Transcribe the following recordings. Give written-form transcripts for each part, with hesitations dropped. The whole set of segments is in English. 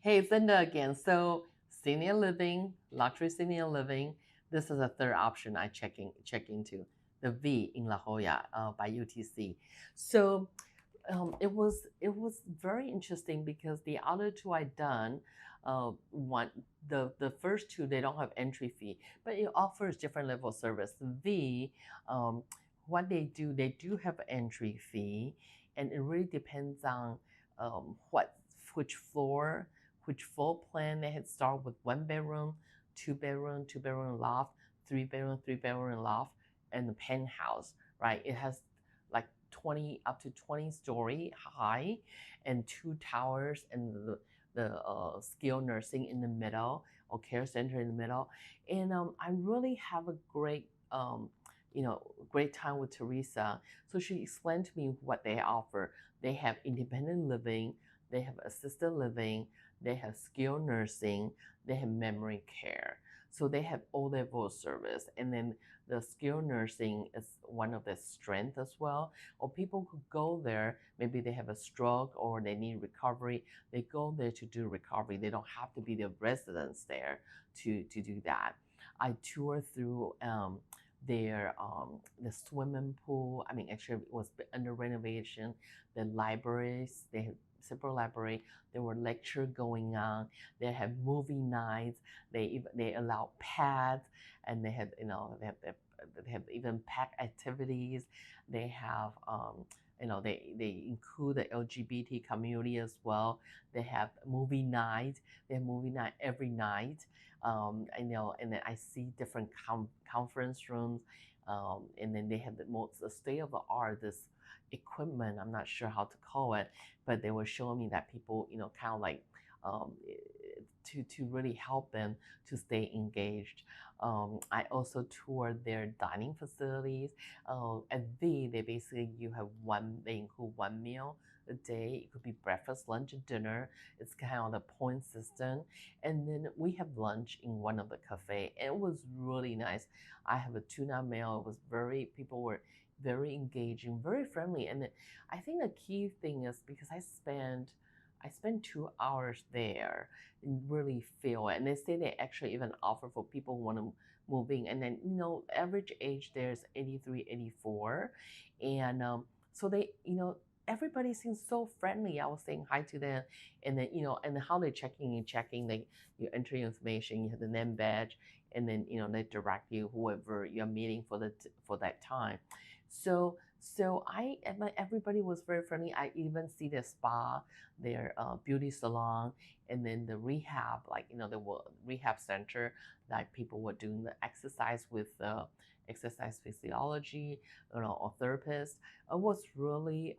Hey, it's Linda again. So, senior living, luxury senior living. This is a third option I check into the V in La Jolla by UTC. So, it was very interesting because the other two I done, one the first two they don't have entry fee, but it offers different level of service. The V, what they do have entry fee, and it really depends on what which floor, which floor plan. They had start with one bedroom, two bedroom loft, three bedroom loft, and the penthouse. Right, it has like 20 up to 20-story high and two towers and the skilled nursing in the middle or care center in the middle. And I really have a great time with Teresa. So she explained to me what they offer. They have independent living, they have assisted living, they have skilled nursing, they have memory care. So they have all level of service. And then the skilled nursing is one of the strengths as well. Or people who go there, maybe they have a stroke or they need recovery. They go there to do recovery. They don't have to be the residents there to do that. I toured through the swimming pool. I mean, actually, it was under renovation. The libraries, they have separate library. There were lecture going on. They have movie nights. They allow pets, and they have they have even pack activities. They have they include the LGBT community as well. They have movie night. They have movie night every night. And then I see different conference rooms, and then they have the state of the art, this equipment. I'm not sure how to call it, but they were showing me that people, kind of like um, to really help them to stay engaged. I also toured their dining facilities. At V, they basically they include one meal a day. It could be breakfast, lunch, and dinner. It's kind of the point system. And then we have lunch in one of the cafe. And it was really nice. I have a tuna meal. People were very engaging, very friendly. And I think the key thing is because I spent 2 hours there and really feel it. And they say they actually even offer for people who want to moving. And then, average age there is 83, 84. And so everybody seems so friendly. I was saying hi to them. And then, and how they're checking, you enter your information, you have the name badge, and then, they direct you whoever you're meeting for that time. So everybody was very friendly. I even see their spa, their beauty salon, and then the rehab, like the rehab center that people were doing the exercise with exercise physiology, or therapist. It was really,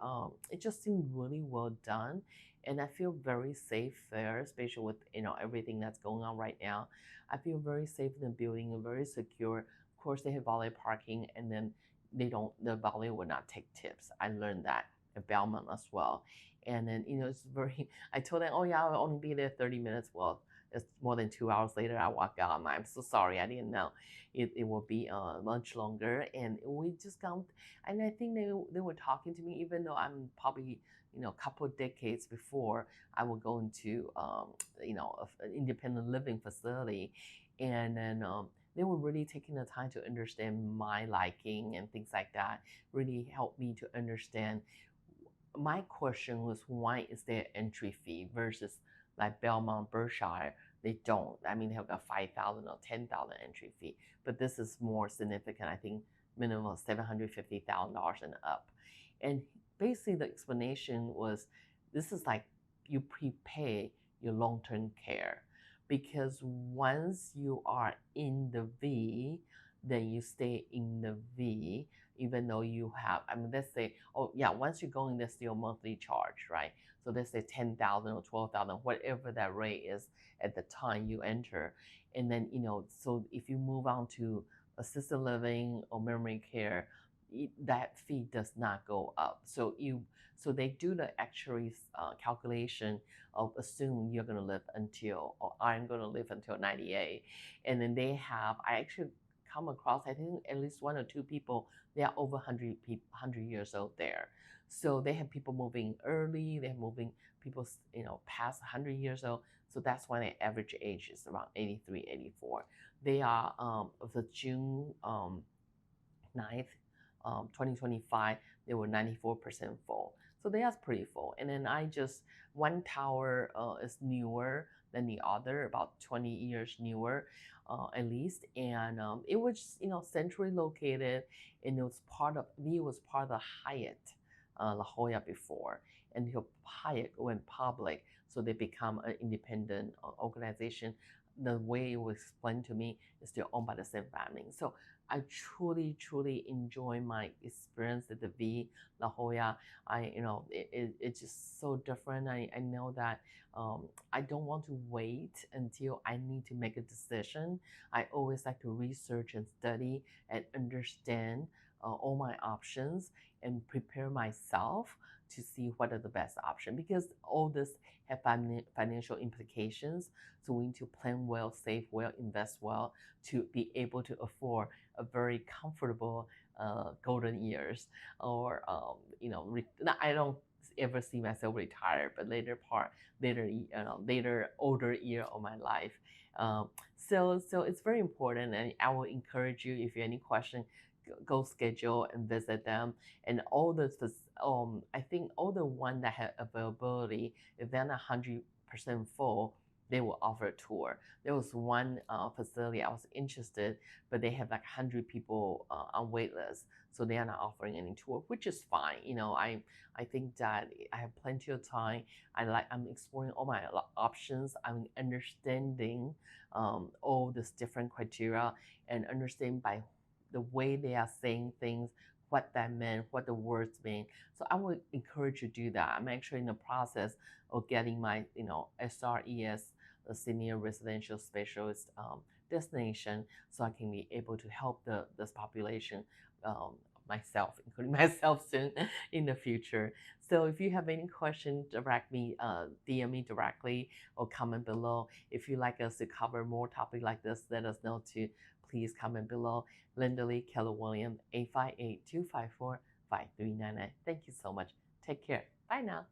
it just seemed really well done, and I feel very safe there, especially with everything that's going on right now. I feel very safe in the building and very secure. Of course, they have valet parking, and then the valet will not take tips. I learned that at Belmont as well. And then, it's very, I told them, oh yeah, I'll only be there 30 minutes. Well, it's more than 2 hours later, I walk out. I'm so sorry. I didn't know it will be much longer. And we just got, and I think they were talking to me, even though I'm probably, a couple of decades before I would go into, an independent living facility. And then, they were really taking the time to understand my liking and things like that, really helped me to understand. My question was, why is there entry fee versus like Belmont, Berkshire? They don't. I mean, they have a 5,000 or 10,000 entry fee, but this is more significant. I think minimum of $750,000 and up. And basically, the explanation was, this is like you prepay your long-term care, because once you are in the V, then you stay in the V, even though you have, I mean, let's say, oh yeah, once you go in, there's still monthly charge, right? So let's say 10,000 or 12,000, whatever that rate is at the time you enter. And then, so if you move on to assisted living or memory care, that fee does not go up. So they do the actuary calculation of assume you're going to live until, or I'm going to live until 98. And then I actually come across, I think at least one or two people, they are over 100 years old there. So they have people moving early, they have moving people, past 100 years old. So that's why the average age is around 83, 84. They are the June 9th, 2025, they were 94% full. So they are pretty full. And then one tower is newer than the other, about 20 years newer, at least. And it was, centrally located, and it was part of the Hyatt La Jolla before. Until Hyatt went public, so they become an independent organization. The way it was explained to me is still owned by the same family. So I truly, truly enjoy my experience at the V La Jolla. It's just so different. I know that I don't want to wait until I need to make a decision. I always like to research and study and understand all my options and prepare myself to see what are the best option, because all this have financial implications. So we need to plan well, save well, invest well to be able to afford a very comfortable golden years, or I don't ever see myself retired, but later older year of my life. So it's very important, and I will encourage you, if you have any question, go schedule and visit them. And I think all the one that have availability, if they're not 100% full, they will offer a tour. There was one facility I was interested, but they have like 100 people on wait list, so they are not offering any tour, which is fine. I think that I have plenty of time. I'm exploring all my options. I'm understanding all this different criteria, and understanding by the way they are saying things, what that meant, what the words mean. So I would encourage you to do that. I'm actually in the process of getting my, SRES, the Senior Residential Specialist designation, so I can be able to help this population, myself, including myself soon in the future. So if you have any questions, DM me directly or comment below. If you'd like us to cover more topics like this, let us know too. Please comment below. Linda Lee Keller Williams, 858-254-5399. Thank you so much. Take care. Bye now.